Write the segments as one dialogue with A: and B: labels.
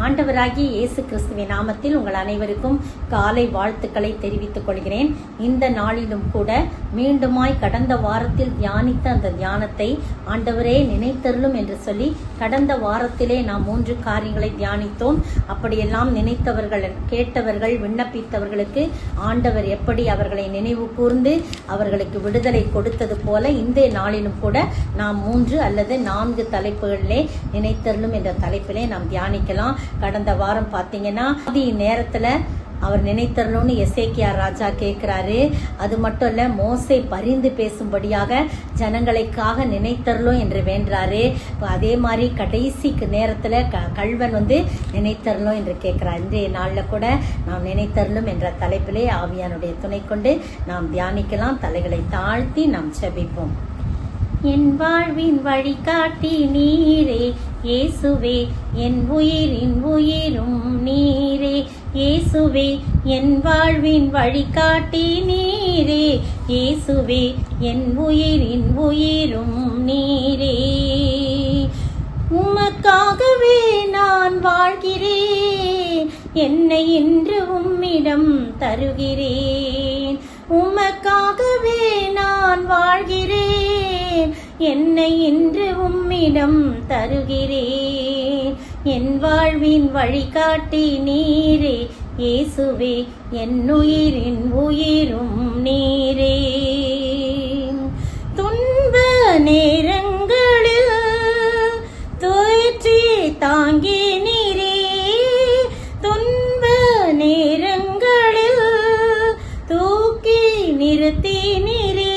A: ஆண்டவராகிய இயேசு கிறிஸ்துவின் நாமத்தில் உங்கள் அனைவருக்கும் காலை வாழ்த்துக்களை தெரிவித்துக் கொள்கிறேன். இந்த நாளிலும் கூட மீண்டுமாய் கடந்த வாரத்தில் தியானித்த அந்த தியானத்தை ஆண்டவரே நினைத்தருளும் என்று சொல்லி கடந்த வாரத்திலே நாம் 3 காரியங்களை தியானித்தோம். அப்படியெல்லாம் நினைத்தவர்கள், கேட்டவர்கள், விண்ணப்பித்தவர்களுக்கு ஆண்டவர் எப்படி அவர்களை நினைவு கூர்ந்து அவர்களுக்கு விடுதலை கொடுத்தது போல இந்த நாளிலும் கூட நாம் 3 அல்லது 4 தலைப்புகளிலே நினைத்தருளும் என்ற தலைப்பிலே நாம் தியானிக்கலாம். கடந்த வாரம் பாத்தீங்கன்னா நேரத்துல அவர் நினைத்தரணும்னு எசேக்கியா ராஜா கேட்கிறாரு. அது மட்டும் இல்ல, மோசே பரிந்து பேசும்படியாக ஜனங்களுக்காக நினைத்தரலும் என்று வேண்டாரு. அதே மாதிரி கடைசி நேரத்துல கல்வன் நினைத்தரலும் என்று கேட்கிறார். இன்றைய நாள்ல கூட நாம் நினைத்தரலும் என்ற தலைப்பிலே ஆவியானுடைய துணை கொண்டு நாம் தியானிக்கலாம். தலைகளை தாழ்த்தி நாம் செபிப்போம். என் வாழ்வின் வழிகாட்டி நீரே இயேசுவே, என் உயிரின் உயிரும் நீரே இயேசுவே, என் வாழ்வின் வழிகாட்டி நீரே இயேசுவே, என் உயிரின் உயிரும் நீரே. உமக்காகவே நான் வாழ்கிறேன், என்னை இன்று உம்மிடம் தருகிறேன். உமக்காகவே நான் வாழ்கிறேன், என்னை இன்று உம்மிடம் தருகிறேன். என் வாழ்வின் வழிகாட்டி நீரே இயேசுவே, என் உயிரின் உயிரும் நீரே. துன்ப நேரங்களில் தோற்றி தாங்கி நீரே, துன்ப நேரங்களில் தூக்கி நிறுத்தி நீரே,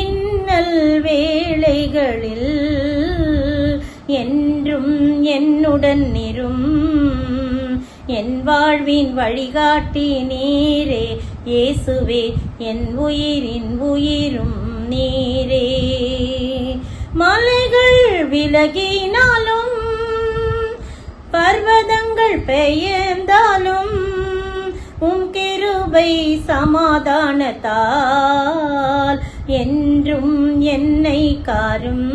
A: இன்னல் வேளைகளில் என்றும் என்னுடன் இரும். என் வாழ்வின் வழிகாட்டி நீரே இயேசுவே, என் உயிரின் உயிரும் நீரே. மலைகள் விலகினாலும் பர்வதங்கள் பெயர்ந்தாலும் உம் கிருபை சமாதானத்தால் என்றும் என்னை காரும்.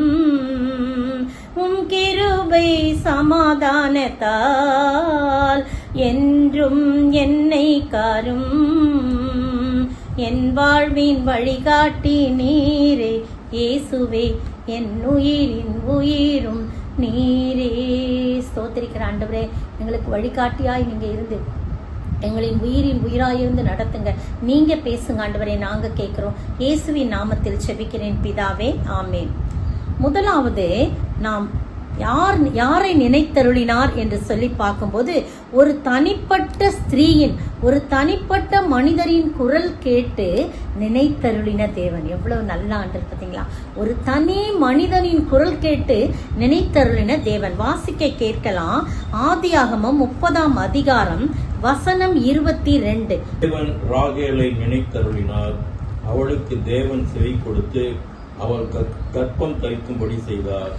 A: உம் கிருபை சமாதானத்தால் என்றும் என்னை காரும். என் வாழ்வின் வழிகாட்டி நீரே இயேசுவே, என் உயிரின் உயிரும் நீரே. ஸ்தோத்திரிக்கிற ஆண்டவரே, எங்களுக்கு வழிகாட்டியாய் நீங்க இருந்து எங்களின் உயிரின் உயிராயிருந்து நடத்துங்க. நீங்க பேசுங்க ஆண்டவரே, நாங்க கேட்கிறோம். இயேசுவின் நாமத்தில் செபிக்கிறேன் பிதாவே, ஆமேன். முதலாவது நாம் யாரை நினைத்தருளினார் என்று சொல்லி பார்க்கும்போது, ஒரு தனிப்பட்ட ஸ்திரீயின், ஒரு தனிப்பட்ட மனிதரின் குரல் கேட்டு நினைத்தருளின தேவன். எவ்வளவு நல்ல ஆண்டவர் பார்த்தீங்களா? ஒரு தனி மனிதனின் குரல் கேட்டு நினைத்தருளின தேவன். வாசிக்க கேட்கலாம். ஆதியாகமம் 30ஆம் அதிகாரம் வசனம் 22.
B: தேவன் ராகேலை நினைத்தருளினார், அவளுக்கு தேவன் செவி கொடுத்து அவள் கர்ப்பம் தரிக்கும்படி செய்தார்.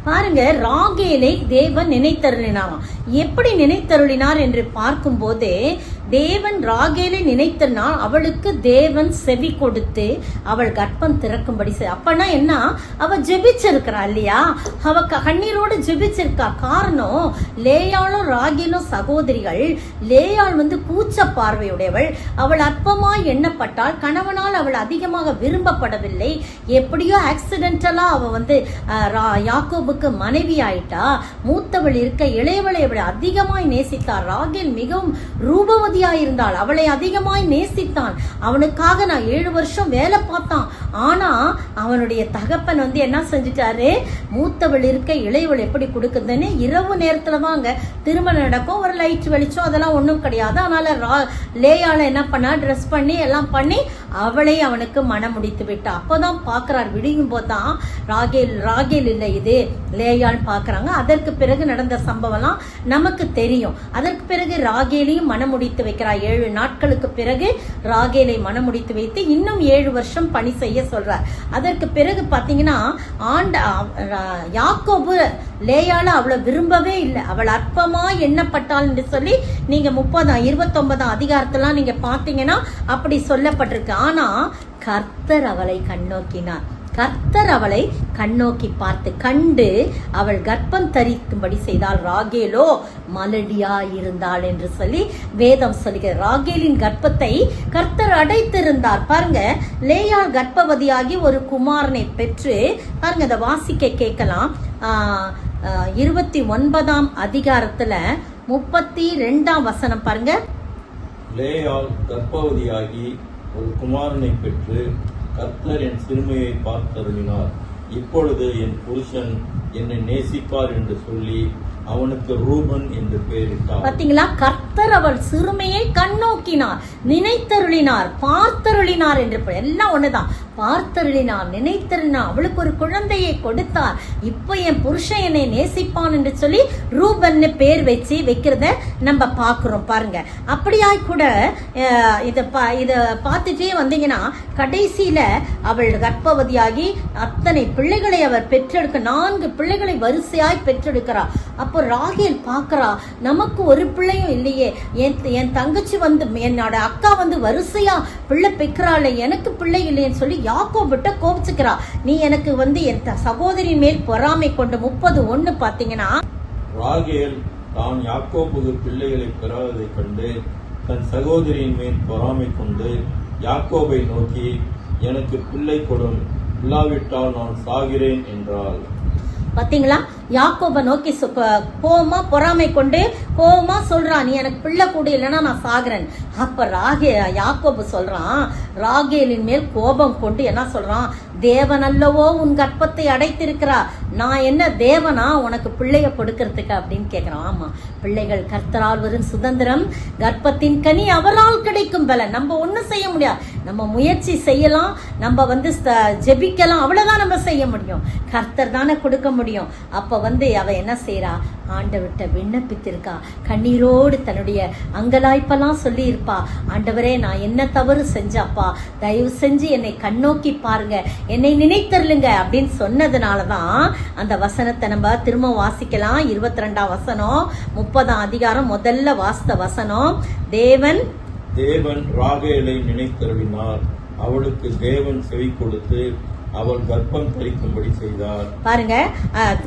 A: பாருங்க, ராகேலை தேவன் நினைத்தருளினாராம். எப்படி நினைத்தருளினார் என்று பார்க்கும் போதே, தேவன் ராகேலை நினைத்தனால் அவளுக்கு தேவன் செவி கொடுத்து அவள் கர்ப்பம் திறக்கும்படி. அப்பனா என்ன? அவ ஜெபிச்சிருக்கிறா இல்லையா? அவ கண்ணீரோடு ஜெபிச்சிருக்கா. காரணம், லேயாளும் ராகேலும் சகோதரிகள். லேயாள் கூச்ச பார்வையுடையவள். அவள் அற்பமாய் எண்ணப்பட்டால், கணவனால் அவள் அதிகமாக விரும்பப்படவில்லை. எப்படியோ ஆக்சிடென்டலா அவ யாக்கோபுக்கு மனைவி ஆயிட்டா. மூத்தவள் இருக்க இளையவளை அவளை அதிகமாய் நேசித்தார். ராகேல் மிகவும் ரூபவதி இருந்தாள். அவளை அதிகமாய் நேசித்தான். அவனுக்காக நான் 7 வருஷம் வேலை பார்த்தான். ஆனா அவனுடைய தகப்பன் என்ன செஞ்சுட்டாரு? மூத்தவள் இருக்க இளையவள் எப்படி கொடுக்குதுன்னு இரவு நேரத்துல வாங்க திருமணம் நடக்கும். ஒரு லைட் வெளிச்சம் அதெல்லாம் ஒண்ணும் கிடையாது. அதனால லேயாள என்ன பண்ணா, ட்ரெஸ் பண்ணி எல்லாம் பண்ணி அவளை அவனுக்கு மனம் முடித்து விட்டா. அப்பதான் பாக்குறார், விடியும் போதுதான் ராகேல் இல்லை இது லேயாள் பாக்குறாங்க. அதற்கு பிறகு நடந்த சம்பவம்லாம் நமக்கு தெரியும். அதற்கு பிறகு ராகேலையும் மனம் முடித்து வைக்கிறார். 7 நாட்களுக்கு பிறகு ராகேலை மனமுடித்து வைத்து இன்னும் 7 வருஷம் பணி செய்ய சொல்றார். அதற்கு பிறகு பாத்தீங்கன்னா யாக்கோபு லேயாள அவளை விரும்பவே இல்லை. அவள் அற்பமா எண்ணப்பட்டாள் என்று சொல்லி நீங்க 29ஆம் அதிகாரத்தெல்லாம் நீங்க பாத்தீங்கன்னா அப்படி சொல்லப்பட்டிருக்கு. ஆனா கர்த்தர் அவளை கண்ணோக்கினார். கர்த்தர் அவளை கண்ணோக்கி கண்டு அவள் கர்ப்பம் தரிக்கும்படி செய்தால் ராகேலோ மலடியா இருந்தாள் என்று சொல்லி வேதம் சொல்லுகிற ராகேலின் கர்ப்பத்தை கர்த்தர் அடைத்திருந்தார். பாருங்க, லேயா கர்ப்பவதியாகி ஒரு குமாரனை பெற்று, பாருங்க இந்த வாசிக்க கேட்கலாம். 29ஆம் அதிகாரத்துல 32ஆம் வசனம் பாருங்க.
B: லேயாள் கர்ப்பவதியாகி ஒரு குமாரனை பெற்று கர்த்தர் என் சிறுமையை பார்த்தருளினார். இப்பொழுது என் புருஷன் என்னை நேசிப்பார் என்று சொல்லி அவனுக்கு ரூபன் என்று பெயரிட்டார்.
A: பாத்தீங்களா, கர்த்தர் அவள் சிறுமையை கண்ணோக்கினார், நினைத்தருளினார், பார்த்தருளினார் என்று எல்லாம் ஒண்ணுதான். பார்த்தருளினார், நினைத்தருளினார், அவளுக்கு ஒரு குழந்தையை கொடுத்தார். இப்ப என் புருஷன் என்னை நேசிப்பான் என்று சொல்லி ரூபன் பேர் வச்சு வைக்கிறத நம்ம பாக்குறோம். பாருங்க, அப்படியாய் கூட இத பார்த்துட்டே வந்தீங்கன்னா கடைசியில அவள் கர்ப்பவதியாகி அத்தனை பிள்ளைகளை அவர் பெற்றெடுக்க 4 பிள்ளைகளை வரிசையாய் பெற்றெடுக்கிறார். அப்போ ராகேல் பாக்குறா, நமக்கு ஒரு பிள்ளையும் இல்லையே, என் தங்கச்சி வந்து என்னோட அக்கா வந்து வரிசையா பிள்ளை பெக்கிறாள், எனக்கு பிள்ளை இல்லைன்னு சொல்லி யாக்கோபிட்ட கோபிச்சுக்கிறா. நீ எனக்கு வந்து என் சகோதரின் மேல் பொறாமை கொண்டு 30:1 பாத்தீங்கன்னா,
B: ராகேல் தான் யாக்கோபுக்கு பிள்ளைகளை பெறாததை கண்டு தன் சகோதரியின் மேல் பொறாமை கொண்டு யாக்கோபை நோக்கி, எனக்கு பிள்ளை கொடும், இல்லாவிட்டால் நான் சாகிறேன் என்றாள்.
A: பாத்தீங்களா, யாக்கோபை நோக்கி கோவமா பொறாமை கொண்டு கோவமா சொல்றான், நீ எனக்கு பிள்ளை கூட இல்லைன்னா நான் சாகுறேன். அப்ப யாக்கோபு சொல்றான், ராகேலின் மேல் கோபம் கொண்டு என்ன சொல்றான், தேவன் அல்லவோ உன் கர்ப்பத்தை அடைத்திருக்கிறா, நான் என்ன தேவனா உனக்கு பிள்ளைய கொடுக்கறதுக்கு அப்படின்னு கேக்குறான். ஆமா, பிள்ளைகள் கர்த்தரால் வரும் சுதந்திரம், கர்ப்பத்தின் கனி அவரால் கிடைக்கும் பலன். நம்ம ஒண்ணும் செய்ய முடியாது, நம்ம முயற்சி செய்யலாம், நம்ம வந்து ஜெபிக்கலாம், அவ்வளவுதான் நம்ம செய்ய முடியும். கர்த்தர் தானே கொடுக்க முடியும். அப்ப வந்து அவ என்ன செய்யறா, ஆண்டவர்கிட்ட விண்ணப்பித்திருக்கா, கண்ணீரோடு தன்னுடைய அங்கலாய்ப்பெல்லாம் சொல்லி இருப்பா. ஆண்டவரே, நான் என்ன தவறு செஞ்சாப்பா, தயவு செஞ்சு என்னை கண்ணோக்கி பாருங்க, என்னை நினைத்தருளுங்க அப்படின்னு சொன்னதுனாலதான் அந்த வசனத்தை நம்ம திரும்ப வாசிக்கலாம். 22ஆம் வசனம் 30ஆம் அதிகாரம் முதல்ல வாசித்த வசனம். தேவன்
B: ராகேலை நினைத்தருளினார், அவளுக்கு தேவன் செவி கொடுத்து அவள் கர்ப்பம் தரிக்கும்படி செய்தார்.
A: பாருங்க,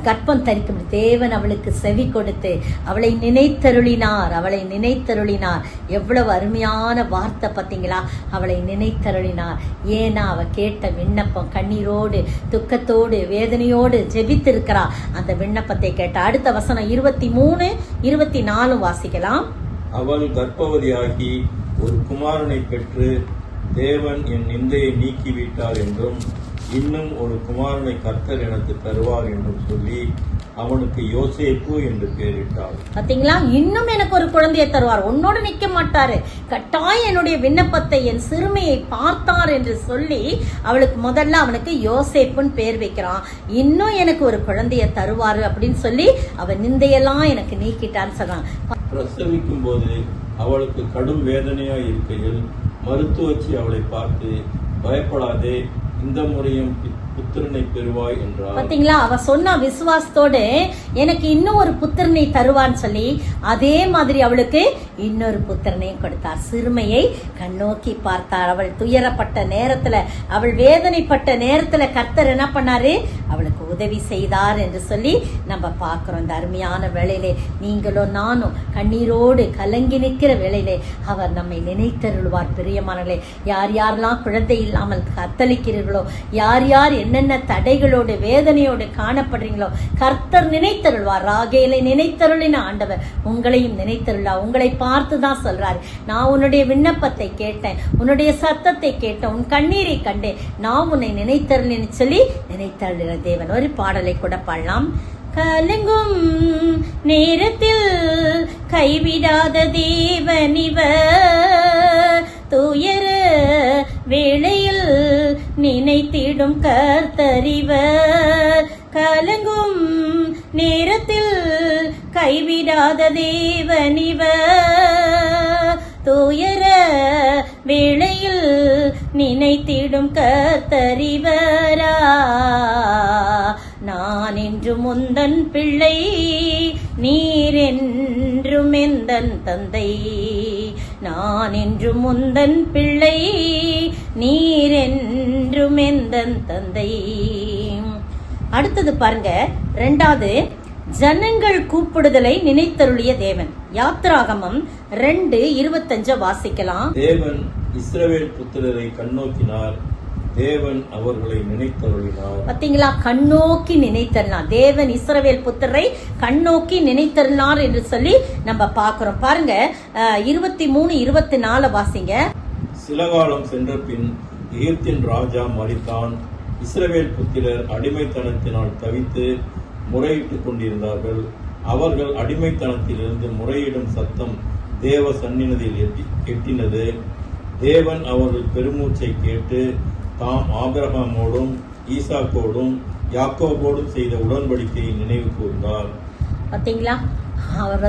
A: கர்ப்பம் தரிக்கும்படி தேவன் அவளுக்கு செவி கொடுத்து அவளை நினைத்தருளினார், அவளை நினைத்தருளினார். எவ்வளவு அருமையான வார்த்தை பாத்தீங்களா, அவளை நினைத்தருளினார். ஏன்னா அவ கேட்ட விண்ணப்பம், கண்ணீரோடு துக்கத்தோடு வேதனையோடு ஜெபித்திருக்கிறா. அந்த விண்ணப்பத்தை கேட்ட அடுத்த வசனம் 23, 24 வாசிக்கலாம்.
B: அவள் கர்ப்பவதியாகி ஒரு குமாரனை பெற்று தேவன் என் நிந்தையை நீக்கிவிட்டார் என்றும் இன்னும் ஒரு குமாரனை கர்த்தர் எனக்கு தருவார் என்றும் சொல்லி அவனுக்கு யோசேப்பு என்று பெயரிட்டார்.
A: பாத்தீங்களா, இன்னும் எனக்கு ஒரு குழந்தையை தருவார், உன்னோடு நிக்க மாட்டாரு, கட்டாயம் என்னுடைய விண்ணப்பத்தை என் சிறுமையை பார்த்தார் என்று சொல்லி அவளுக்கு முதல்ல அவனுக்கு யோசேப்புன்னு பேர் வைக்கிறான். இன்னும் எனக்கு ஒரு குழந்தைய தருவாரு அப்படின்னு சொல்லி அவன் நிந்தையெல்லாம் எனக்கு நீக்கிட்டான்னு சொல்றான்.
B: பிரசவிக்கும் போது அவளுக்கு கடும் வேதனையா இருக்கையில் மருத்துவச்சி அவளை பார்த்து, பயப்படாதே, இந்த முறையும் புத்திரனை பெறுவாய் என்றார்.
A: பாத்தீங்களா, அவ சொன்ன விசுவாசத்தோடு எனக்கு இன்னும் ஒரு புத்திரனை தருவான்னு சொல்லி அதே மாதிரி அவளுக்கு இன்னொரு புத்திரனையும் கொடுத்தார். சிறுமையை கண்ணோக்கி பார்த்தார். அவள் துயரப்பட்ட நேரத்துல, அவள் வேதனைப்பட்ட நேரத்துல கர்த்தர் என்ன பண்ணாரு, அவளுக்கு உதவி செய்தார் என்று சொல்லி நம்ம பார்க்கிறோம். இந்த அருமையான வேளையிலே நீங்களும் நானும் கண்ணீரோடு கலங்கி நிற்கிற வேளையிலே அவர் நம்மை நினைத்தருள்வார். பிரியமானங்களே, யார் யாரெல்லாம் குழந்தை இல்லாமல் தத்தளிக்கிறீர்களோ, யார் யார் என்னென்ன தடைகளோடு வேதனையோடு காணப்படுறீங்களோ, கர்த்தர் நினைத்தருள்வார். ராகேலை நினைத்தருளின ஆண்டவர் உங்களையும் நினைத்தருளா. உங்களை பார்த்துதான் சொல்றாரு, நான் உன்னுடைய விண்ணப்பத்தை கேட்டேன், உன்னுடைய சத்தத்தை கேட்டேன், உன் கண்ணீரை கண்டேன், நான் உன்னை நினைத்தருளின்னு சொல்லி நினைத்தருளின தேவன். ஒரு பாடலை கூட பாடலாம். கலங்கும் நேரத்தில் கைவிடாத தேவனிவர், துயர வேளையில் நினைத்திடும் கர்த்தரிவர். கலங்கும் நேரத்தில் கைவிடாத தேவனிவர், துயர வேளையில் நினைத்திடும் கர்த்தரிவரா. நான் என்றும் உந்தன் பிள்ளை, நீர் என்றும் எந்தன் தந்தை, நான் என்றும் முந்தன் பிள்ளை, நீர் என்றும் எந்தன் தந்தை. அடுத்தது பாருங்க, 2வது, ஜனங்கள் கூப்பிடுதலை நினைத்தருளிய தேவன். யாத்திராகமம் 2:25 வாசிக்கலாம்.
B: தேவன் இஸ்ரவேல் புத்திரரை கண்ணோக்கினார், தேவன் அவர்களை நினைத்தருளினார்.
A: பாத்தீங்களா, கண்ணோக்கி நினைத்தருளினார். தேவன் இஸ்ரவேல் புத்திரரை கண்ணோக்கி நினைத்தருளினார் என்று சொல்லி நம்ம பார்க்கிறோம். பாருங்க 23-24 வாசிங்க.
B: சில காலம் சென்ற பின் எகிப்தின் ராஜா மரித்தான். இஸ்ரவேல் புத்திரர் அடிமைத்தனத்தினால் தவித்து முறையிட்டுக் கொண்டிருந்தார்கள். அவர்கள் அடிமைத்தனத்திலிருந்து முறையிடும் சத்தம் தேவ சந்நிதியில் எட்டினது. தேவன் அவர்கள் பெருமூச்சை கேட்டு தாம் ஆபிரகாமோடும் ஈசாக்கோடும் யாக்கோபோடும் செய்த உடன்படிக்கையை நினைவு கூர்ந்தார்.
A: பாத்தீங்களா, அவர்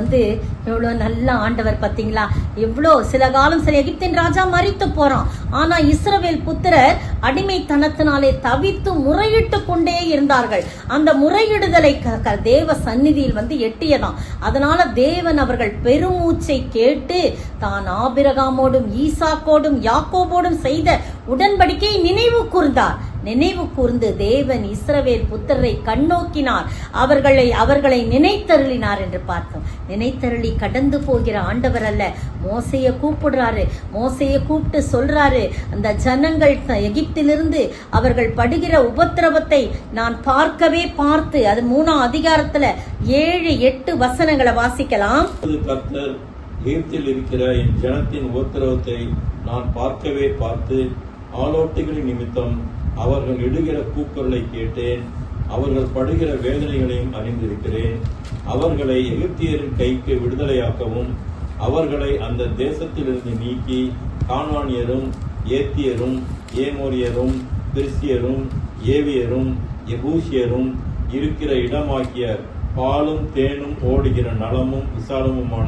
A: எவ்வளவு நல்ல ஆண்டவர். பாத்தீங்களா, எவ்வளோ சில காலம் சரி எகிப்தின் ராஜா மரித்து போறான். ஆனா இஸ்ரவேல் புத்திரர் அடிமைத்தனத்தினாலே தவித்து முறையிட்டு கொண்டே இருந்தார்கள். அந்த முறையிடுதலை தேவ சந்நிதியில் எட்டியதாம். அதனால தேவன் அவர்கள் பெருமூச்சை கேட்டு தான் ஆபிரகாமோடும் ஈசாக்கோடும் யாக்கோபோடும் செய்த உடன்படிக்கையை நினைவு கூர்ந்தார். நினைவு கூர்ந்து தேவன் இஸ்ரவேல் புத்திரரை கண்ணோக்கினார், அவர்களை நினைத்தருளினார் என்று பார்த்தோம். நினைத்தருளி கடந்து போகிற ஆண்டவர் அல்ல. மோசையை கூப்பிடுறாரு. மோசையை கூப்பிட்டு சொல்றாரு, அந்த ஜனங்கள் எகிப்திலிருந்து அவர்கள் படுகிற உபத்திரவத்தை நான் பார்த்து, அது 3ஆம் அதிகாரத்துல 7-8 வசனங்களை வாசிக்கலாம்.
B: கர்த்தர் எகிப்தில் இருக்கிற என் ஜனத்தின் உபத்திரவத்தை நான் பார்த்து ஆலோட்டிகளின் நிமித்தம் அவர்கள் இடுகிற கூக்குரலை கேட்டேன். அவர்கள் படுகிற வேதனைகளையும் அறிந்திருக்கிறேன். அவர்களை எகிப்தியரின் கைக்கு விடுதலையாக்கவும் அவர்களை அந்த தேசத்திலிருந்து நீக்கி கானானியரும் ஏத்தியரும் ஏமோரியரும் பெர்சியரும் ஏவியரும் எபூசியரும் இருக்கிற இடமாக்கிய பாலும் தேனும் ஓடுகிற நலமும் விசாலமுமான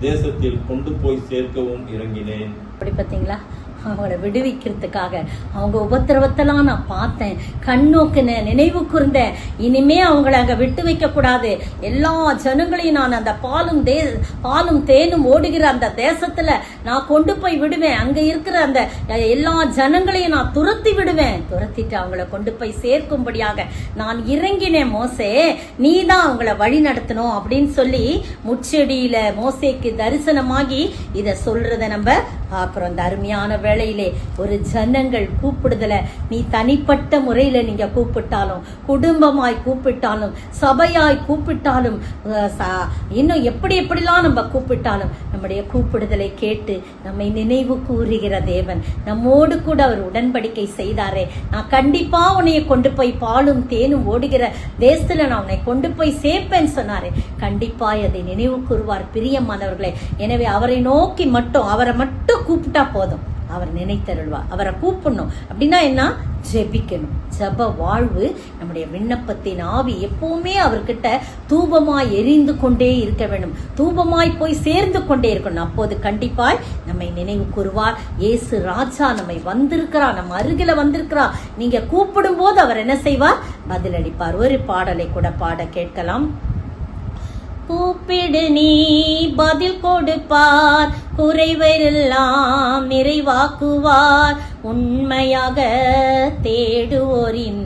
B: தேசத்தில் கொண்டு போய் சேர்க்கவும் இறங்கினேன்.
A: அப்படி பார்த்தீங்களா, அவங்கள விடுவிக்கிறதுக்காக அவங்க உபத்திரவத்தெல்லாம் நான் பார்த்தேன், கண்ணோக்குனேன், நினைவு கூர்ந்தேன். இனிமே அவங்கள அங்க விட்டு வைக்க கூடாது. எல்லா ஜனங்களையும் நான் அந்த பாலும் தேனும் ஓடுகிற அந்த தேசத்துல நான் கொண்டு போய் விடுவேன். அங்க இருக்கிற அந்த எல்லா ஜனங்களையும் நான் துரத்தி விடுவேன். துரத்திட்டு அவங்கள கொண்டு போய் சேர்க்கும்படியாக நான் இறங்கினேன். மோசே, நீ தான் அவங்கள வழி நடத்தணும் அப்படின்னு சொல்லி முச்செடியில மோசேக்கு தரிசனமாகி இத சொல்றத நம்ம பார்க்கிறோம். அந்த அருமையான வேளையிலே ஒரு ஜனங்கள் கூப்பிடுதல நீ தனிப்பட்ட முறையில நீங்க கூப்பிட்டாலும், குடும்பமாய் கூப்பிட்டாலும், சபையாய் கூப்பிட்டாலும், இன்னும் எப்படிலாம் நம்ம கூப்பிட்டாலும் நம்முடைய கூப்பிடுதலை கேட்டு நம்மை நினைவு கூறுகிற தேவன். நம்மோடு கூட அவர் உடன்படிக்கை செய்தாரே, நான் கண்டிப்பா உன்னைய கொண்டு போய் பாலும் தேனும் ஓடுகிற தேசத்துல நான் உன்னை கொண்டு போய் சேர்ப்பேன்னு சொன்னாரே, கண்டிப்பாய் அதை நினைவு கூறுவார் பிரியமானவர்களே. எனவே அவரை நோக்கி மட்டும், அவரை மட்டும் கூப்பிட்டா போதும், அவர் நினைத்தருள்வார். அவரை கூப்பிடணும். அப்படின்னா என்ன? ஜெபிக்கணும். ஜப வாழ்வு, நம்முடைய விண்ணப்பத்தின் ஆவி எப்பவுமே அவர்கிட்ட தூபமாய் எரிந்து கொண்டே இருக்க வேண்டும். தூபமாய் போய் சேர்ந்து கொண்டே இருக்கணும். அப்போது கண்டிப்பாய் நம்மை நினைவு கூறுவார். இயேசு ராஜா நம்மை வந்திருக்கிறார், நம்ம அருகில வந்திருக்கிறார். நீங்க கூப்பிடும் போது அவர் என்ன செய்வார்? பதிலளிப்பார். ஒரு பாடலை கூட பாட கேட்கலாம். கூப்பிடு நீ பதில் கொடுப்பார், குறைவெல்லாம் நிறைவாக்குவார். உண்மையாக தேடுவோரின்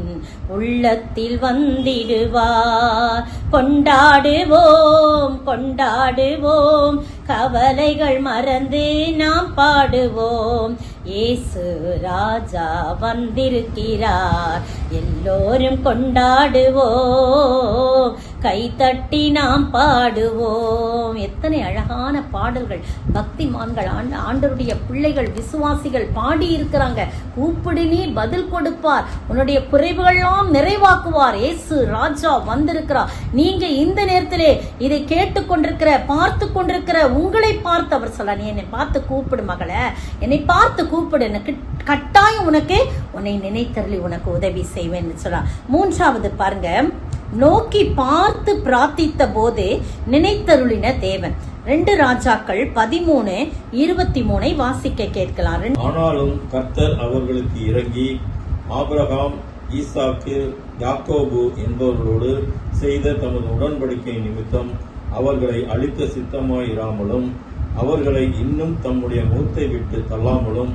A: உள்ளத்தில் வந்திடுவார். கொண்டாடுவோம் கொண்டாடுவோம், கவலைகள் மறந்து நாம் பாடுவோம். இயேசு ராஜா வந்திருக்கிறார், எல்லோரும் கொண்டாடுவோம், கைதட்டி நாம் பாடுவோம். எத்தனை அழகான பாடல்கள் பக்திமான்கள், ஆண்டவருடைய பிள்ளைகள், விசுவாசிகள் பாடி இருக்கிறாங்க. கூப்பிடு நீ பதில் கொடுப்பார், உன்னுடைய குறைவுகள்லாம் நிறைவாக்குவார். இயேசு ராஜா வந்திருக்கிறார். நீங்க இந்த நேரத்திலே இதை கேட்டுக்கொண்டிருக்கிற, பார்த்து கொண்டிருக்கிற உங்களை பார்த்து அவர் சொல்ல, நீ என்னை பார்த்து கூப்பிடு மகளே, என்னை பார்த்து கூப்பிடு, எனக்கு கட்டாயம் உனக்கு உன்னை நினைத்தருளி உனக்கு உதவி செய்வேன்னு சொல்ல. 3வது பாருங்க, நோக்கி பார்த்து பிரார்த்தித்த போது நினைத்தருளின தேவன். 2 ராஜாக்கள் 13:23 வாசிக்க கேட்கலாம்.
B: ஆனாலும் கர்த்தர் அவர்களுக்கு இறங்கி ஆபிரகாம், ஈசாக்கு, யாக்கோபு என்பவர்களோடு செய்த தமது உடன்படிக்கை நிமித்தம் அவர்களை அழிக்க சித்தமாயிராமலும் அவர்களை இன்னும் தம்முடைய முகத்தை விட்டு தள்ளாமலும்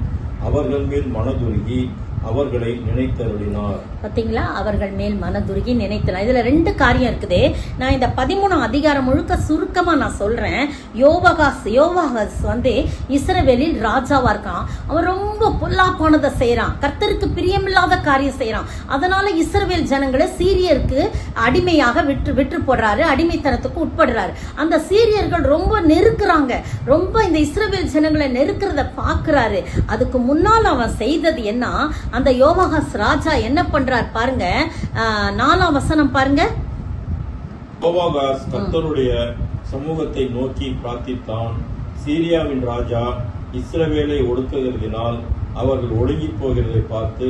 B: அவர்கள் மேல் மனதுருகி அவர்களை நினைத்தருளினார்.
A: பாத்தீங்களா, அவர்கள் மேல் மனதுருகி நினைத்தனர். இதுல 2 காரியம் இருக்குது. நான் இந்த 13 அதிகாரம் முழுக்க சுருக்கமா நான் சொல்றேன். யோவாகாஸ் வந்து இஸ்ரவேலில் ராஜாவா இருக்கான். அவன் ரொம்ப பொல்லாப்பானதை செய்யறான், கர்த்தருக்கு பிரியமில்லாத காரியம் செய்யறான். அதனால இஸ்ரவேல் ஜனங்களை சீரியருக்கு அடிமையாக விற்று போடுறாரு, அடிமைத்தனத்துக்கு உட்படுறாரு. அந்த சீரியர்கள் ரொம்ப நெருக்குறாங்க, ரொம்ப இந்த இஸ்ரவேல் ஜனங்களை நெருக்கிறத பாக்குறாரு. அதுக்கு முன்னால் அவன் செய்தது என்ன, அந்த யோவாகாஸ் ராஜா என்ன பண்றார் பாருங்க. 4ஆம் வசனம் பாருங்க.
B: யோவாகாஸ் கர்த்தருடைய சமூகத்தை நோக்கி பிரார்த்தித்தான். சீரியாவின் ராஜா இஸ்ரவேலை ஒடுக்குகிறதினால் அவர்கள் ஒடுங்கி போகிறதை பார்த்து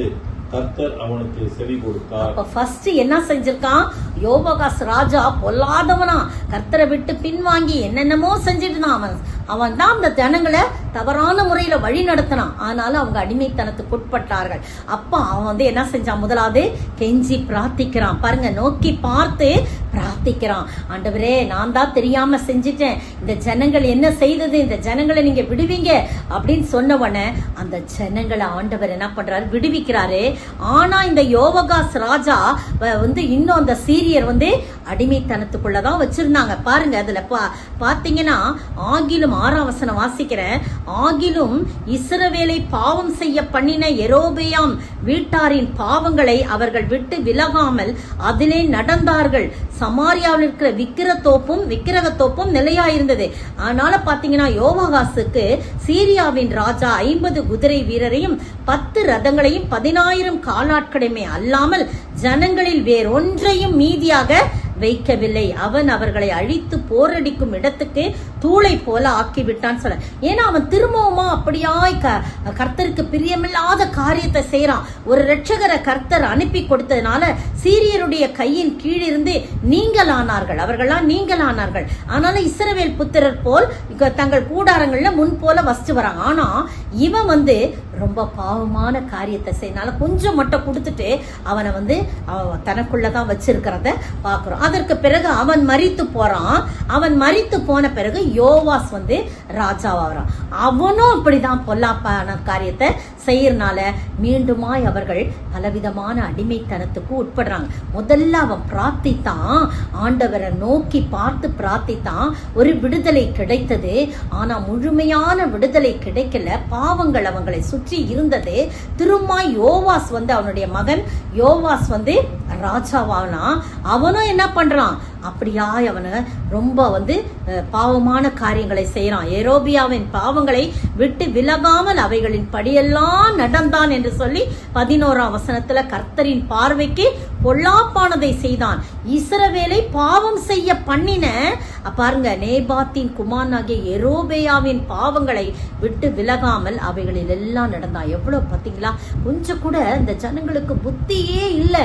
B: கர்த்தர் அவனுக்கு செவி கொடுத்தார்.
A: அப்ப ஃபர்ஸ்ட் என்ன செஞ்சிருக்கான், யோவாகாஸ் ராஜா பொல்லாதவனா, கர்த்தரை விட்டு பின்வாங்கி என்னென்னமோ செஞ்சுட்டு அவன் தான் அந்த ஜனங்களை தவறான முறையில வழி நடத்தினான். ஆனாலும் அவங்க அடிமைத்தனத்துக்கு உட்பட்டார்கள். அப்ப அவன் வந்து என்ன செஞ்சான், முதலாவது கெஞ்சி பிரார்த்திக்கிறான் பாருங்க, நோக்கி பார்த்து பிரார்த்திக்கிறான். ஆண்டவரே, நான் தான் தெரியாம செஞ்சிட்டேன், இந்த ஜனங்கள் என்ன செய்தது, இந்த ஜனங்களை நீங்க விடுவீங்க அப்படின்னு சொன்னவன அந்த ஜனங்களை ஆண்டவர் என்ன பண்றாரு, விடுவிக்கிறாரு. ஆனா இந்த யோவாகாஸ் ராஜா வந்து இன்னும் அந்த சீரியர் வந்து அடிமைத்தனத்துக்குள்ளதான் வச்சிருந்தாங்க பாருங்க. அதுல பாத்தீங்கன்னா ஆகிலும் 6ஆம் வசனம் வாசிக்கிறேன். ஆகிலும் இஸ்ரவேலை பாவம் செய்ய பண்ணின யெரொபெயாம் வீட்டாரின் பாவங்களை அவர்கள் விட்டு விலகாமல் அதிலே நடந்தார்கள். சமாரியாவில் இருக்கிற விக்கிரகத்தோப்பும் நிலையாயிருந்தது. அதனால பாத்தீங்கன்னா யோவாகாசுக்கு சீரியாவின் ராஜா 50 குதிரை வீரரையும் 10 ரதங்களையும் 10,000 காலாட்களையுமே அல்லாமல் ஜனங்களில் வேறொன்றையும் மீதியாக வைக்கவில்லை. அவன் அவர்களை அழித்து போரடிக்கும் இடத்துக்கு தூளை போல ஆக்கிவிட்டான்னு சொல்ல. ஏன்னா அவன் திரும்பவுமா அப்படியாய் கர்த்தருக்கு பிரியமில்லாத காரியத்தை செய்யறான். ஒரு இரட்சகரை கர்த்தர் அனுப்பி கொடுத்ததுனால சீரியருடைய கையின் கீழிருந்து நீங்களானார்கள், அவர்கள்லாம் நீங்களானார்கள். ஆனாலும் இஸ்ரவேல் புத்திரர் போல் தங்கள் கூடாரங்கள்ல முன் போல வசிச்சு வராங்க. ஆனா இவன் வந்து ரொம்ப பாவமான காரியத்தை செய்யனால கொஞ்சம் மட்டும் கொடுத்துட்டு அவனை வந்து தனக்குள்ளதான் வச்சிருக்கிறத பாக்குறோம். அதற்கு பிறகு அவன் மரித்து போறான். அவன் மரித்து போன பிறகு யோவாஸ் வந்து ராஜாவாகிறான். அவனும் அப்படிதான் பொல்லாப்பான காரியத்தை செய்யறனால மீண்டுமாய் அவர்கள் பலவிதமான அடிமைத்தனத்துக்கு உட்படுறாங்க. முதல்ல அவன் பிரார்த்தித்தான், ஆண்டவரை நோக்கி பார்த்து பிரார்த்தித்தான், ஒரு விடுதலை கிடைத்தது. ஆனா முழுமையான விடுதலை கிடைக்கல, பாவங்கள் அவங்களை சுற்றி இருந்தது. திரும்ப யோவாஸ் வந்து அவனுடைய மகன் யோவாஸ் வந்து ராஜாவானா. அவனும் என்ன பண்றான், அப்படியாய் அவனை ரொம்ப வந்து பாவமான காரியங்களை செய்யறான். யெரொபெயாமின் பாவங்களை விட்டு விலகாமல் அவைகளின் படியெல்லாம் நடந்தான் என்று சொல்லி 11ஆம் வசனத்துல கர்த்தரின் பார்வைக்கு பொல்லாப்பானதை செய்தான். இஸ்ரவேலை பாவம் செய்ய பண்ணின பாருங்க, நேபாத்தின் குமாரனாகிய யெரொபெயாமின் பாவங்களை விட்டு விலகாமல் அவைகளில் எல்லாம் நடந்தான். எவ்வளவு பாத்தீங்களா, கொஞ்சம் கூட இந்த ஜனங்களுக்கு புத்தியே இல்ல.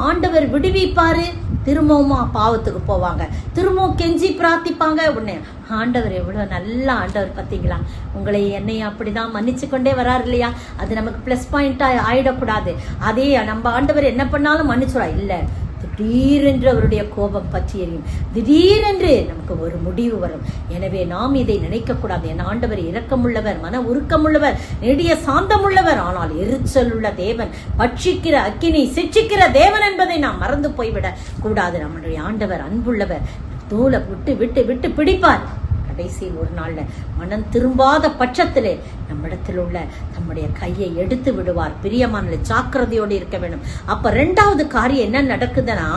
A: ஆண்டவர் விடுவிப்பாரு, திரும்பவுமா பாவத்துக்கு போவாங்க, திரும்பவும் கெஞ்சி பிரார்த்திப்பாங்க. உடனே ஆண்டவர் எவ்வளவு நல்ல ஆண்டவர் பாத்தீங்களா, உங்களை என்னையும் அப்படிதான் மன்னிச்சு கொண்டே வராரு இல்லையா. அது நமக்கு பிளஸ் பாயிண்டா ஆயிடக்கூடாது. அதே நம்ம ஆண்டவர் என்ன பண்ணாலும் மன்னிச்சுரா இல்ல, திடீரென்று அவருடைய கோபம் பற்றி எரியும், திடீரென்று நமக்கு ஒரு முடிவு வரும். எனவே நாம் இதை நினைக்க கூடாது. என் ஆண்டவர் இரக்கமுள்ளவர், மன உருக்கமுள்ளவர், நெடிய சாந்தமுள்ளவர், ஆனால் எரிச்சல் உள்ள தேவன், பட்சிக்கிற அக்கினி, சிட்சிக்கிற தேவன் என்பதை நாம் மறந்து போய்விட கூடாது. நம்முடைய ஆண்டவர் அன்புள்ளவர், தூளை விட்டு விட்டு விட்டு பிடிப்பார். கடைசியில் ஒரு நாள்ல மனம் திரும்பாத பட்சத்திலே நம்மிடத்தில் உள்ள நம்முடைய கையை எடுத்து விடுவார். பிரியமான ஜாக்கிரதையோடு இருக்க வேண்டும். அப்ப 2வது காரியம் என்ன நடக்குதுன்னா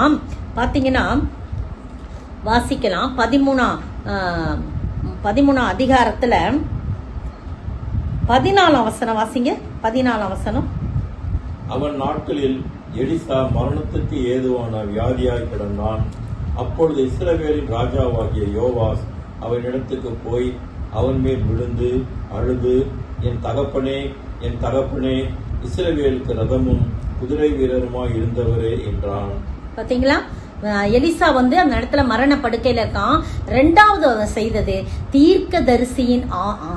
A: பாத்தீங்கன்னா வாசிக்கலாம். 13ஆம் அதிகாரத்துல 14ஆம் வசனம் வாசிங்க. 14ஆம் வசனம்.
B: அவன் நாட்களில் எலிசா மரணத்துக்கு ஏதுவான வியாதியாய் கிடந்தான். அப்பொழுது இஸ்ரவேலின் ராஜாவாகிய யோவாஸ் அவனிடத்துக்கு போய் அவன் மேல் விழுந்து அழுது, என் தகப்பனே, என் தகப்பனே, இஸ்ரவேலுக்கு ரதமும் குதிரை வீரருமாய் இருந்தவரே என்றான்.
A: பாத்தீங்களா, எலிசா வந்து அந்த இடத்துல மரண படுக்கையில இருக்கான். ரெண்டாவது அவன் செய்தது தீர்க்கதரிசியின்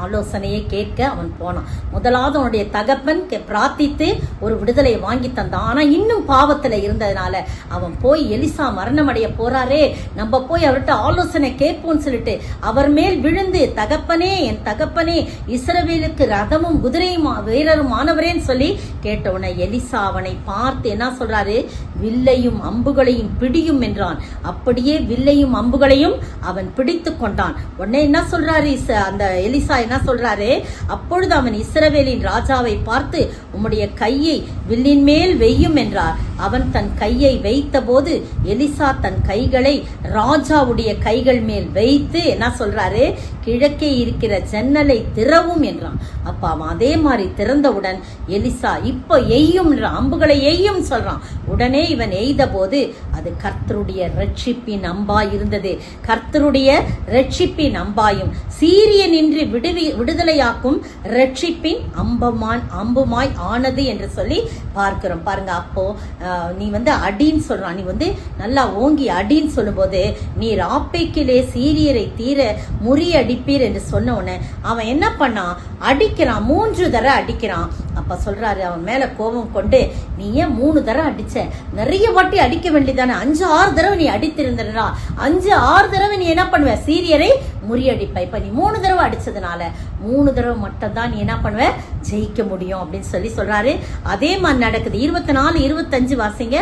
A: ஆலோசனையை கேட்க அவன் போனான். முதலாவது அவனுடைய தகப்பன் பிரார்த்தித்து ஒரு விடுதலையை வாங்கி தந்தான். ஆனா இன்னும் பாவத்துல இருந்ததுனால அவன் போய் எலிசா மரணமடைய போறாரே, நம்ம போய் அவர்கிட்ட ஆலோசனை கேட்போம்னு சொல்லிட்டு அவர் மேல் விழுந்து, தகப்பனே, என் தகப்பனே, இஸ்ரவேலுக்கு ரதமும் குதிரையும் வீரரும் ஆனவரேன்னு சொல்லி கேட்டவுடனே எலிசா அவனை பார்த்து என்ன சொல்றாரு, வில்லையும் அம்புகளையும் பிடியும் என்றான். அப்படியே வில்லையும் அம்புகளையும் அவன் பிடித்து கொண்டான். உடனே என்ன சொல்றாரு அந்த எலிசா, என்ன சொல்றாரு, அப்பொழுது அவன் இஸ்ரவேலின் ராஜாவை பார்த்து, உம்முடைய கையை வில்லின் மேல் வெய்யும் என்றார். அவன் தன் கையை வைத்த போது எலிசா தன் கைகளை ராஜாவுடைய கைகள் மேல் வைத்து என்ன சொல்றாரு, கிழக்கே இருக்கிற ஜன்னலை திறவும் என்றான். அப்ப அவன் அதே மாதிரி திறந்தவுடன் எலிசா இப்ப எய்யும் அம்புகளை எய்யும் சொல்றான். உடனே இவன் எய்த போது அது கர்த்தருடைய ரட்சிப்பின் அம்பாய் இருந்தது. கர்த்தருடைய ரட்சிப்பின் அம்பாயும் சீரியனின்றி விடுதலையாக்கும் ரட்சிப்பின் அம்புமாய் ஆனது என்று சொல்லி பார்க்கிறோம். பாருங்க, அப்போ நீ வந்து அடின்னு சொல்றான், நீ வந்து நல்லா ஓங்கி அடின்னு சொல்லும் போது, நீர் ஆப்பைக்கிலே சீரியரை தீர முறியடிப்பீர் என்று சொன்ன உடனே அவன் என்ன பண்ணான், அடிக்கிறான், 3 தடவை அடிக்கிறான். அப்ப சொல்றாரு, அவன் மேல கோபம் கொண்டு, நீ ஏன் 3 தடவை அடிச்ச, நிறைய வாட்டி அடிக்க வேண்டியதானே, 5-6 தடவை நீ அடித்திருந்தா 5-6 தடவை நீ என்ன பண்ணுவ, சீரியரை முறியடிப்ப. இப்ப நீ 3 தடவை அடிச்சதுனால 3 தடவை மட்டும் தான் நீ என்ன பண்ணுவ, ஜெயிக்க முடியும் அப்படின்னு சொல்லி சொல்றாரு. அதே மாதிரி நடக்குது. 24-25 வாசிங்க.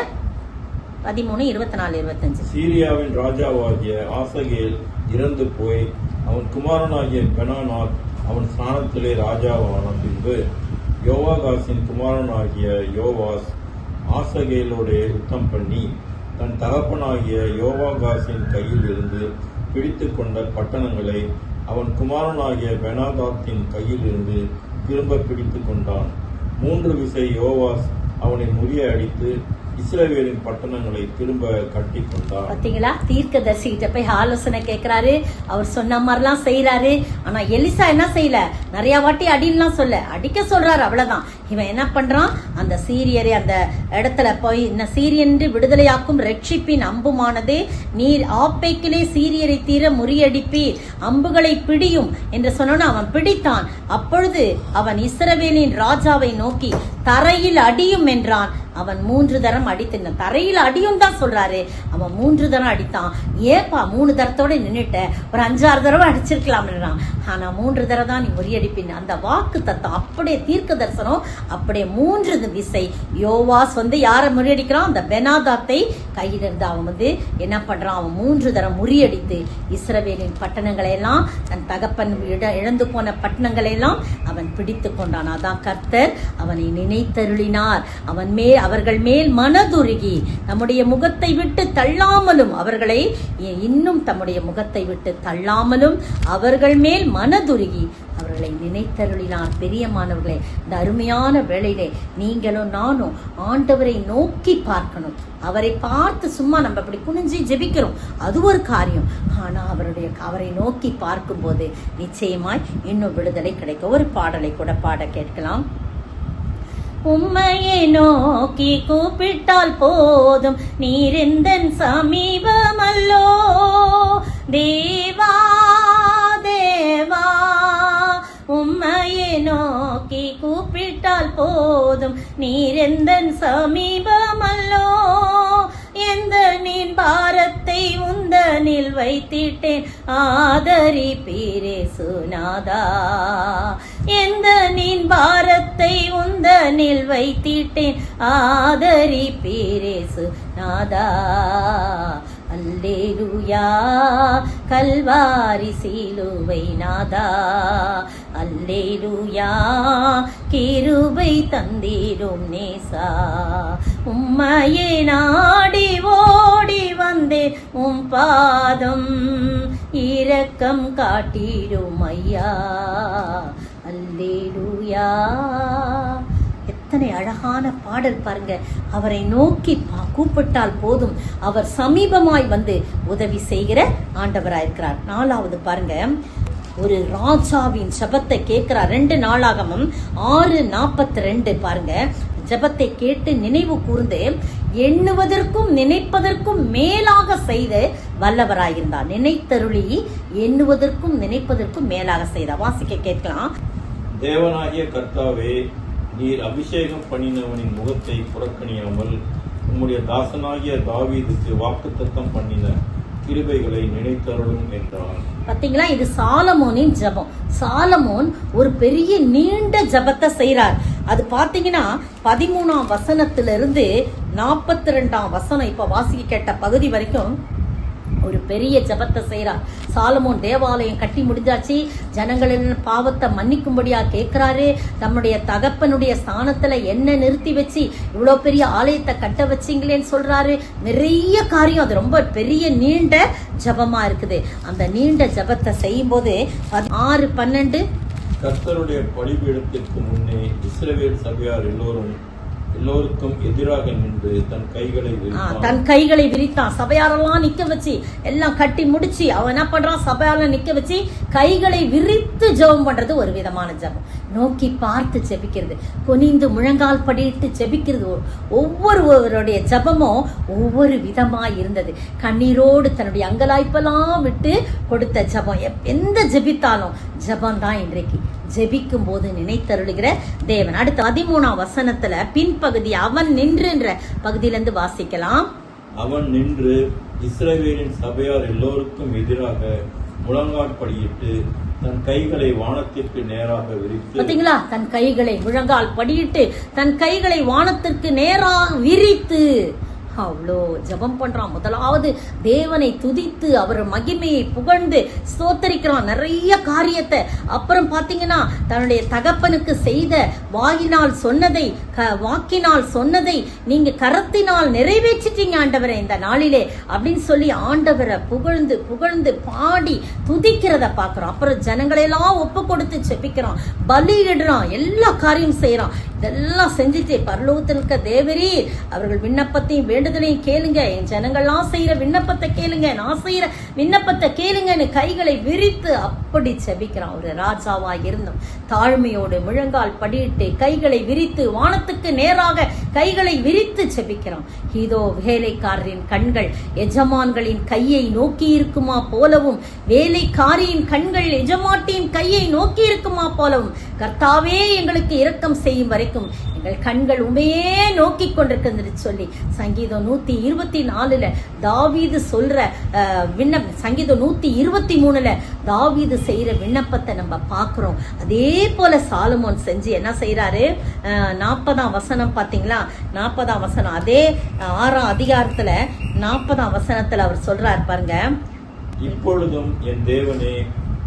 A: 13-24-25.
B: சீரியாவின் ராஜாவாகிய ஆசகேல் இறந்து போய் அவன் குமாரனாகிய பெனானாத் அவன் ஸ்தானத்திலே ராஜாவான பின்பு யோவாகாசின் குமாரனாகிய யோவாஸ் ஆசகேலோட யுத்தம் பண்ணி தன் தகப்பனாகிய யோவாகாசின் கையில் இருந்து பிடித்து கொண்ட பட்டணங்களை அவன் குமாரனாகிய பெனாதாத்தின் கையில் இருந்து திரும்ப பிடித்து கொண்டான். 3 விசை யோவாஸ் அவனை முறிய அடித்து இஸ்ரவேலின் பட்டணங்களை திரும்ப கட்டி கொண்டார்.
A: பாத்தீங்களா, தீர்க்கதரிசி கிட்ட போய் ஆலோசனை கேட்கிறாரு, அவர் சொன்ன மாதிரிலாம் செய்யறாரு. ஆனா எலிசா என்ன செய்யல, நிறைய வாட்டி அடின்லாம் சொல்ல, அடிக்க சொல்றாரு, அவ்வளவுதான். இவன் என்ன பண்றான், அந்த சீரியரை அந்த இடத்துல போய், இந்த சீரியன்று விடுதலையாக்கும் ரட்சிப்பின் அம்புமானது நீர் ஆப்பைக்கிலே சீரியரை தீர முறியடிப்பீர், அம்புகளை பிடியும் என்று சொன்னோன்னு அவன் பிடித்தான். அப்பொழுது அவன் இஸ்ரவேலின் ராஜாவை நோக்கி தரையில் அடியும் என்றான். அவன் 3 தரம் அடித்தான். தரையில் அடியும் தான் சொல்றாரு, அவன் 3 தரம் அடித்தான். ஏப்பா 3 தரத்தோட நின்னுட்ட, ஒரு 5-6 தடவை அடிச்சிருக்கலாம். ஆனா 3 தடவை தான் நீ முறியடிப்பின். அந்த வாக்கு தத்தம் அப்படியே தீர்க்க தரிசனம் அப்படியே 3 விசை யோவாஸ் வந்து யாரை முறியடிக்கிறான், அந்த பெனாதாத்தை கையில் இருந்து அவன் வந்து என்ன பண்றான், அவன் 3 தரம் முறியடித்து இஸ்ரவேலின் பட்டணங்களை எல்லாம், தன் தகப்பன் இழந்து போன பட்டணங்களை எல்லாம் அவன் பிடித்து கொண்டான். அதான் கர்த்தர் அவனை நினைத்தருளினார். அவர்கள் மேல் மனதுருகி நம்முடைய முகத்தை விட்டு தள்ளாமலும், அவர்களை இன்னும் தம்முடைய முகத்தை விட்டு தள்ளாமலும் அவர்கள் மேல் மனதுருகி அவர்களை நினைத்தருளினார். பெரியமானவர்களே, இந்த அருமையான வேளையிலே நீங்களும் நானும் ஆண்டவரை நோக்கி பார்க்கணும். அவரை பார்த்து சும்மா நம்ம அப்படி குனிஞ்சு ஜெபிக்கிறோம், அது ஒரு காரியம். ஆனா அவரை நோக்கி பார்க்கும் போது நிச்சயமாய் இன்னும் விடுதலை கிடைக்கும். ஒரு பாடலை கூட பாட கேட்கலாம். உம்மையை நோக்கி கூப்பிட்டால் போதும், நீரெந்தன் சமீபமல்லோ தேவா தேவா. உம்மையை நோக்கி கூப்பிட்டால் போதும், நீரெந்தன் சமீபமல்லோ. எந்த நீன் பாரத்தை உந்தனில் வைத்திட்டேன், ஆதரிப்பீரே சுனாதா. எந்த நீன் பாரத்தை உந்தனில் வைத்திட்டேன், ஆதரிப்பீரே சுனாதா. அல்லேலூயா கல்வாரி சிலுவை நாதா, அல்லேலூயா கிருபை தந்திடும் நேசா. உம்மையே நாடி ஓடி வந்தேன், உம் பாதம் இரக்கம் காட்டிடும் ஐயா. அல்லேலூயா. எத்தனை அழகான பாடல் பாருங்க. அவரை நோக்கி கூப்பிட்டால் போதும், அவர் சமீபமாய் வந்து உதவி செய்கிற ஆண்டவராயிருக்கிறார். 4வது பாருங்க, ஒரு ராஜாவின் ஜெபத்தை கேட்கிறார். 2 நாளாகமம் 6:42 பாருங்க. ஜெபத்தை கேட்டு நினைவு கூர்ந்து எண்ணுவதற்கும் நினைப்பதற்கும் மேலாக செய்து வல்லவராயிருந்தார். நினைத்தருளி எண்ணுவதற்கும் நினைப்பதற்கும் மேலாக செய்தார். வாசிக்க கேட்கலாம்.
B: தேவனாகிய கர்த்தாவே, நீர் அபிஷேகம் பண்ணினவனின் முகத்தை புறக்கணியாமல் உம்முடைய தாசனாகிய தாவீதுக்கு வாக்குத்தத்தம் பண்ணின கிருபைகளை நினைத்தருளும் என்றார்.
A: பாத்தீங்களா, இது சாலமோனின் ஜெபம். சாலமோன் ஒரு பெரிய நீண்ட ஜெபத்தை செய்யறார். அது பாத்தீங்கன்னா 13ஆம் வசனத்திலிருந்து 42ஆம் வசனம் இப்ப வாசிக்க கேட்ட பகுதி வரைக்கும் ஒரு பெரிய ஜெபத்தை செய்யறார். சாலமோன் தேவாலயம் கட்டி முடிஞ்சாச்சு, ஜனங்களின் பாவத்தை மன்னிக்கும்படியா கேட்கிறாரு. தம்முடைய தகப்பனுடைய ஸ்தானத்துல என்ன நிறுத்தி வச்சு இவ்வளவு பெரிய ஆலயத்தை கட்ட வச்சிங்களேன்னு சொல்றாரு. நிறைய காரியம், அது ரொம்ப பெரிய நீண்ட ஜெபமா இருக்குது. அந்த நீண்ட ஜெபத்தை செய்யும் போது 6:12
B: கர்த்தருடைய பலிபீடத்திற்கு முன்னே இஸ்ரவேல் சபையார் எல்லோருக்கும் எதிராக நின்று தன் கைகளை
A: விரித்தான். சபையாரெல்லாம் நிக்க வச்சு எல்லாம் கட்டி முடிச்சு அவன் என்ன பண்றான், சபையால நிக்க வச்சு கைகளை விரித்து ஜெபம் பண்றது ஒரு விதமான ஜெபம். நோக்கி பார்த்து ஜெபிக்கிறது, குனிந்து முழங்கால் படிட்டு ஜெபிக்கிறது. ஒவ்வொருவருடைய ஜெபமும் ஒவ்வொரு விதமா இருந்தது. கண்ணீரோடு தன்னுடைய அங்கலாய்ப்பெல்லாம் விட்டு கொடுத்த ஜெபம். எந்த ஜெபித்தாலும் ஜெபம் தான் இன்றைக்கு ஜெபிக்கும் போது நினைத்தருளுகிற தேவன். அடுத்து 13ஆம் வசனத்துல பின்பகுதி அவன் நின்று என்ற பகுதியிலிருந்து வாசிக்கலாம்.
B: அவன் நின்று இஸ்ரவேலின் சபையார் எல்லோருக்கும் எதிராக முழங்காற்படியிட்டு தன் கைகளை வானத்திற்கு நேராக விரித்து.
A: பாத்தீங்களா, தன் கைகளை முழங்கால் படியிட்டு தன் கைகளை வானத்திற்கு நேராக விரித்து அவ்வளோ ஜெபம் பண்றான். முதலாவது தேவனை துதித்து அவர் மகிமையை புகழ்ந்து ஸ்தோத்தரிக்கிறான், நிறைய காரியத்தை. அப்புறம் பாத்தீங்கன்னா தன்னுடைய தகப்பனுக்கு செய்த வாயினால் சொன்னதை வாக்கினால் சொன்னதை நீங்க கரத்தினால் நிறைவேற்றிட்டீங்க ஆண்டவரை இந்த நாளிலே அப்படின்னு சொல்லி ஆண்டவரை புகழ்ந்து புகழ்ந்து பாடி துதிக்கிறத பாக்குறோம். அப்புறம் ஜனங்களெல்லாம் ஒப்பு கொடுத்து செபிக்கிறான், பலியிடுறான், எல்லா காரியம் செய்யறான். இதெல்லாம் செஞ்சுட்டு பரலோகத்தில் இருக்க தேவரே, அவர்கள் விண்ணப்பத்தையும் வேண்டுதலையும் கேளுங்க, என் ஜனங்கள்லாம் செய்யற விண்ணப்பத்தை கேளுங்க, நான் செய்யற விண்ணப்பத்தை கேளுங்கன்னு கைகளை விரித்து அப்படி செபிக்கிறான். ஒரு ராஜாவா இருந்தும் தாழ்மையோடு முழங்கால் படியிட்டு கைகளை விரித்து வானத்துக்கு நேராக கைகளை விரித்து செபிக்கிறான். இதோ வேலைக்காரரின் கண்கள் எஜமான்களின் கையை நோக்கி இருக்குமா போலவும், வேலைக்காரியின் கண்கள் எஜமாட்டியின் கையை நோக்கி இருக்குமா போலவும், கர்த்தாவே எங்களுக்கு இரக்கம் செய்யும் வரைக்கும் எங்கள் கண்கள் உண்மையே நோக்கி கொண்டிருக்கிறது சொல்லி சங்கீதம் 124 தாவீது சொல்ற சங்கீதம் 123 தாவீது செய்யற விண்ணப்பத்தை நம்ம பாக்குறோம். அதே போல சாலமோன் செஞ்சு என்ன செய்யறாரு, 40ஆம் வசனம் பாத்தீங்களா, 40ஆம் வசனம் அதே 6ஆம் அதிகாரத்துல 40ஆம் வசனத்துல அவர் சொல்றாரு பாருங்க.
B: இப்பொழுதும் என் தேவனே,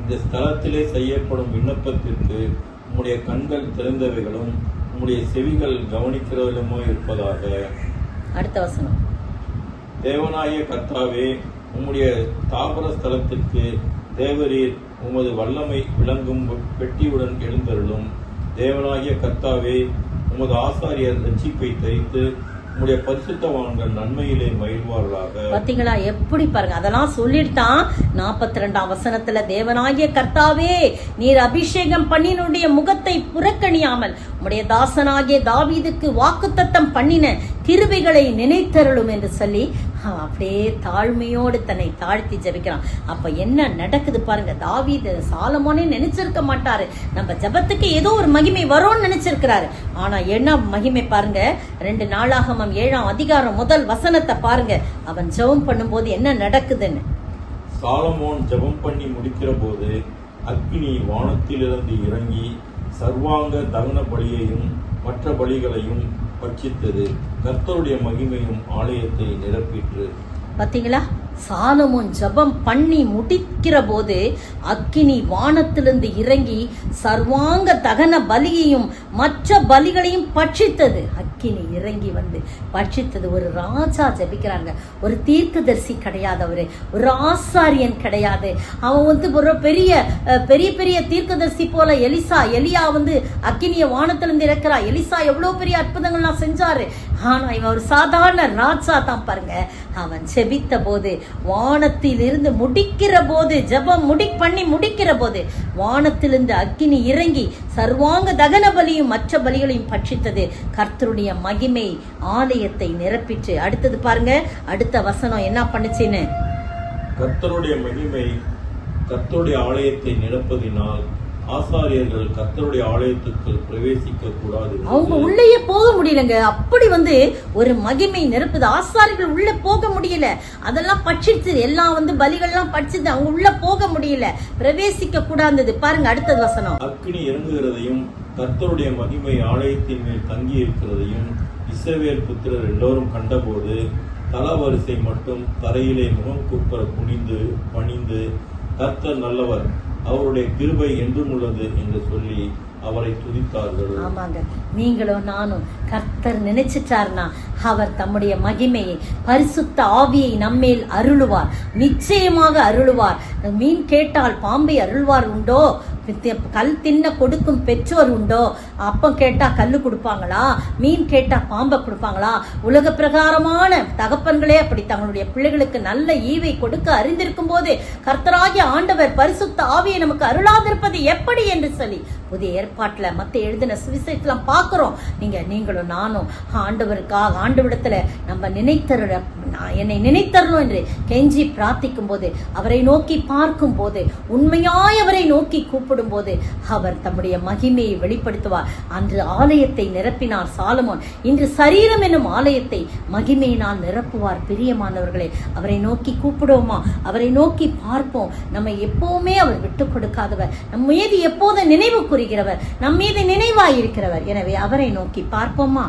B: இந்த ஸ்தலத்திலே செய்யப்படும் விண்ணப்பத்திற்கு உம்முடைய கண்கள் திறந்தவைகளும் உம்முடைய செவிகள் கவனிக்கிறவர்களுமோ இருப்பதாக.
A: அடுத்த வசனம்.
B: தேவனாகிய கர்த்தாவே, உம்முடைய தாபர ஸ்தலத்திற்கு தேவரீர் உமது வல்லமை விளங்கும் பெட்டியுடன் எழுந்தருளும். தேவனாகிய கர்த்தாவே, உமது ஆசாரியர் ரட்சிப்பை தரித்து உம்முடைய பரிசுத்தவான்கள் நன்மையிலே மகிழ்வார்களாக.
A: பாத்தீங்களா எப்படி பாருங்க, அதெல்லாம் சொல்லிட்டான். 42ஆம் வசனத்துல தேவனாகிய கர்த்தாவே, நீர் அபிஷேகம் பண்ணினுடைய முகத்தை புறக்கணியாமல் உம்முடைய தாசனாகிய தாவீதுக்கு வாக்குத்தத்தம் பண்ணின கிருபைகளை நினைத்தருளும் என்று சொல்லி அப்படியே தாழ்மையோடு தன்னை தாழ்த்தி ஜெபிக்கிறான். அப்ப என்ன நடக்குது பாருங்க. தாவீது சாலமோனே நினைச்சிருக்க மாட்டாரு, நம்ம ஜெபத்துக்கு ஏதோ ஒரு மகிமை வரும்னு நினைச்சிருக்கிறாரு. ஆனா என்ன மகிமை பாருங்க. 2 நாளாகமம் 7ஆம் அதிகாரம் முதல் வசனத்தை பாருங்க. அவன் ஜெபம் பண்ணும் போது என்ன நடக்குதுன்னு.
B: சாலமோன் ஜெபம் பண்ணி முடிக்கிற போது அக்னி வானத்திலிருந்து இறங்கி சர்வாங்க தகன பலியையும் மற்ற பலிகளையும் பட்சித்தது. கர்த்தருடைய மகிமையும் ஆலயத்தை நிரப்பிற்று.
A: பாத்தீங்களா, சாலமோன் ஜெபம் பண்ணி முடிக்கிற போது அக்கினி வானத்திலிருந்து இறங்கி சர்வாங்க தகன பலியையும் மற்ற பலிகளையும் பட்சித்தது. அக்கினி இறங்கி வந்து பட்சித்தது. ஒரு ராஜா ஜெபிக்கிறாங்க, ஒரு தீர்க்கதரிசி கிடையாது, அவரு ஒரு ஆசாரியன் கிடையாது. அவன் வந்து ஒரு பெரிய பெரிய பெரிய தீர்க்கதரிசி போல எலியா வந்து அக்கினிய வானத்திலிருந்து இறக்குறா. எலிசா எவ்வளவு பெரிய அற்புதங்கள்லாம் செஞ்சாரு. ஆனா இவன் ஒரு சாதாரண ராஜா தான் பாருங்க. அவன் செபித்த போது வானத்தில் இருந்து முடிக்கிற போது, ஜெபம் பண்ணி முடிக்கிற போது வானத்திலிருந்து அக்கினி இறங்கி சர்வாங்க தகன பலியும் மற்ற பலிகளையும் பட்சித்தது. கர்த்தருடைய மகிமை ஆலயத்தை நிரப்பிற்று. அடுத்தது பாருங்க, அடுத்த வசனம் என்ன பண்ணுச்சுன்னு.
B: கர்த்தருடைய மகிமை கர்த்தருடைய ஆலயத்தை நிரப்பதினால் ஆசாரியர்கள் கர்த்தருடைய ஆலயத்துக்குள் பிரவேசிக்க கூடாது.
A: அவங்க உள்ளேயே போக முடியலங்க. அப்படி ஒரு மகிமை நிரப்புது. ஆசாரிகள் உள்ள போக முடியல. அதெல்லாம் பட்சிச்சு, எல்லாம் பலிகள்லாம் பட்சிச்சு, அவங்க உள்ள போக முடியல, பிரவேசிக்க கூடாது. பாருங்க அடுத்தது வசனம்.
B: அக்கினி இறங்குகிறதையும் கர்த்தருடைய மகிமை ஆலயத்தின் மேல் தங்கி இருக்கிறதையும் இஸ்ரவேல் புத்திரர் எல்லோரும் கண்டபோது தலவரிசை மட்டும் தரையிலே முகம் குப்புற குனிந்து பணிந்து, கர்த்தர் நல்லவர், அவருடைய கிருபை என்றும் உள்ளது என்று சொல்லி அவரை துதித்தார்கள்.
A: ஆமாங்க, நீங்களும் நானும் கர்த்தர் நினைச்சிட்டார்னா அவர் தம்முடைய மகிமையை, பரிசுத்த ஆவியை நம்மேல் அருளுவார், நிச்சயமாக அருளுவார். மீன் கேட்டால் பாம்பை அருள்வார் உண்டோ? கல் தின்ன கொடுக்கும் பெற்றோர் உண்டோ? அப்பம் கேட்டா கல்லு கொடுப்பாங்களா? மீன் கேட்டா பாம்பை கொடுப்பாங்களா? உலக பிரகாரமான தகப்பன்களே அப்படி தங்களுடைய பிள்ளைகளுக்கு நல்ல ஈவை கொடுக்க அறிந்திருக்கும் போது கர்த்தராகிய ஆண்டவர் பரிசுத்த ஆவியை நமக்கு அருளாதிருப்பது எப்படி என்று சொல்லி புதிய ஏற்பாட்டுல மத்த எழுதின சுவிசேஷத்துல பாக்குறோம். நீங்களும் நானும் ஆண்டவருக்காக ஆண்டவரிடத்துல நம்ம என்னை நினைத்தரணும் என்று கெஞ்சி பிரார்த்திக்கும் போது, அவரை நோக்கி பார்க்கும் போது, உண்மையாய் அவரை நோக்கி கூப்பிடும் போது அவர் தம்முடைய மகிமையை வெளிப்படுத்துவார். அன்று ஆலயத்தை நிரப்பினார் சாலமோன், இன்று சரீரம் என்னும் ஆலயத்தை மகிமையினால் நிரப்புவார். பிரியமானவர்களே, அவரை நோக்கி கூப்பிடுவோமா? அவரை நோக்கி பார்ப்போம். நம்ம எப்பவுமே அவர் விட்டு கொடுக்காதவர், நம் மீது எப்போது நினைவு கூறுகிறவர், நம் மீது நினைவாயிருக்கிறவர். எனவே அவரை நோக்கி பார்ப்போமா?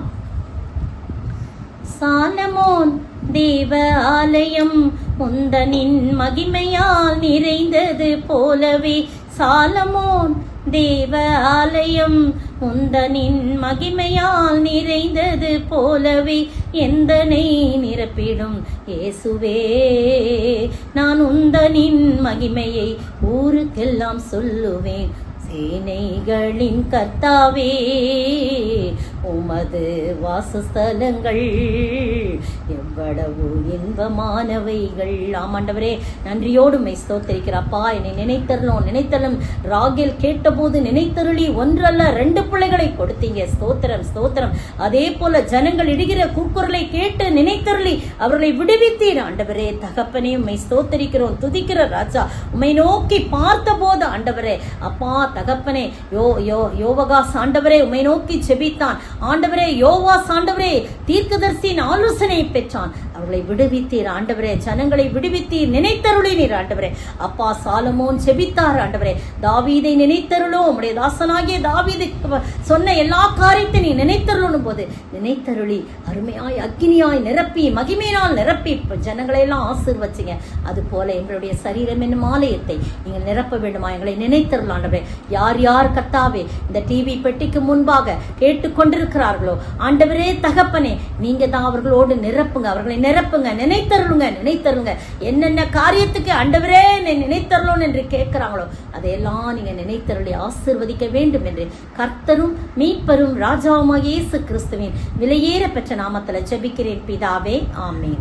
A: சாலமோன் தேவ ஆலயம் முந்தனின் மகிமையால் நிறைந்தது போலவே, சாலமோன் தேவ ஆலயம் முந்தனின் மகிமையால் நிறைந்தது போலவே, எந்தனை நிரப்பிடும் இயேசுவே, நான் உந்தனின் மகிமையை ஊருக்கெல்லாம் சொல்லுவேன். சேனைகளின் கர்த்தாவே, உமது வாசஸ்தலங்கள் எவ்வளவு இன்பமானவைகள். ஆமாண்டவரே, நன்றியோடு மை ஸ்தோத்திரிக்கிறப்பா. என்னை நினைத்தரலும் ராகேல் கேட்டபோது நினைத்தருளி ஒன்றல்ல 2 பிள்ளைகளை கொடுத்தீங்க. ஸ்தோத்திரம் ஸ்தோத்திரம். அதே போல ஜனங்கள் இடுகிற கூக்குரலை கேட்டு நினைத்தருளி அவர்களை விடுவித்தீர் ஆண்டவரே. தகப்பனே, உம்மை ஸ்தோத்திரிக்கிறோம், துதிக்கிற ராஜா. உம்மை நோக்கி பார்த்த போது ஆண்டவரே, அப்பா தகப்பனே, யோவகாஸ் ஆண்டவரே உம்மை நோக்கி செபித்தான் ஆண்டவரே. யோவாஸ் ஆண்டவரே தீர்க்கதரிசியின் ஆலோசனை பெற்றான். அவர்களை விடுவித்தீர் ஆண்டவரே, ஜனங்களை விடுவித்தீர், நினைத்தருளினீர் ஆண்டவரே. அப்பா சாலமோன் செபித்தார் ஆண்டவரே. தாவீதை நினைத்தருளோ, உம்முடைய தாசனாகிய தாவீது சொன்ன எல்லா காரியத்தை நீ நினைத்தருளும் போது நினைத்தருளி அருமையாய் அக்கினியாய் நிரப்பி மகிமையினால் நிரப்பி ஜனங்களை எல்லாம் ஆசீர்வச்சிங்க. அது போல எங்களுடைய சரீரம் என்னும் ஆலயத்தை நீங்கள் நிரப்ப வேண்டுமா? எங்களை நினைத்தருள் ஆண்டவரே. யார் யார் கர்த்தாவே இந்த டிவி பெட்டிக்கு முன்பாக கேட்டுக்கொண்டிருக்கிறார்களோ ஆண்டவரே தகப்பனே, நீங்க தான் அவர்களோடு நிரப்புங்க, அவர்களை நிரப்புங்க, நினைத்தருளுங்க. என்னென்ன காரியத்துக்கு ஆண்டவரே நினைத்தருளும் என்று கேட்கிறாங்களோ அதையெல்லாம் நீங்க நினைத்தருளி ஆசீர்வதிக்க வேண்டும் என்று கர்த்தரும் மீட்பரும் ராஜாவுமாகிய இயேசு கிறிஸ்துவின் விலையேற பெற்ற நாமத்தில் ஜெபிக்கிறேன் பிதாவே, ஆமென்.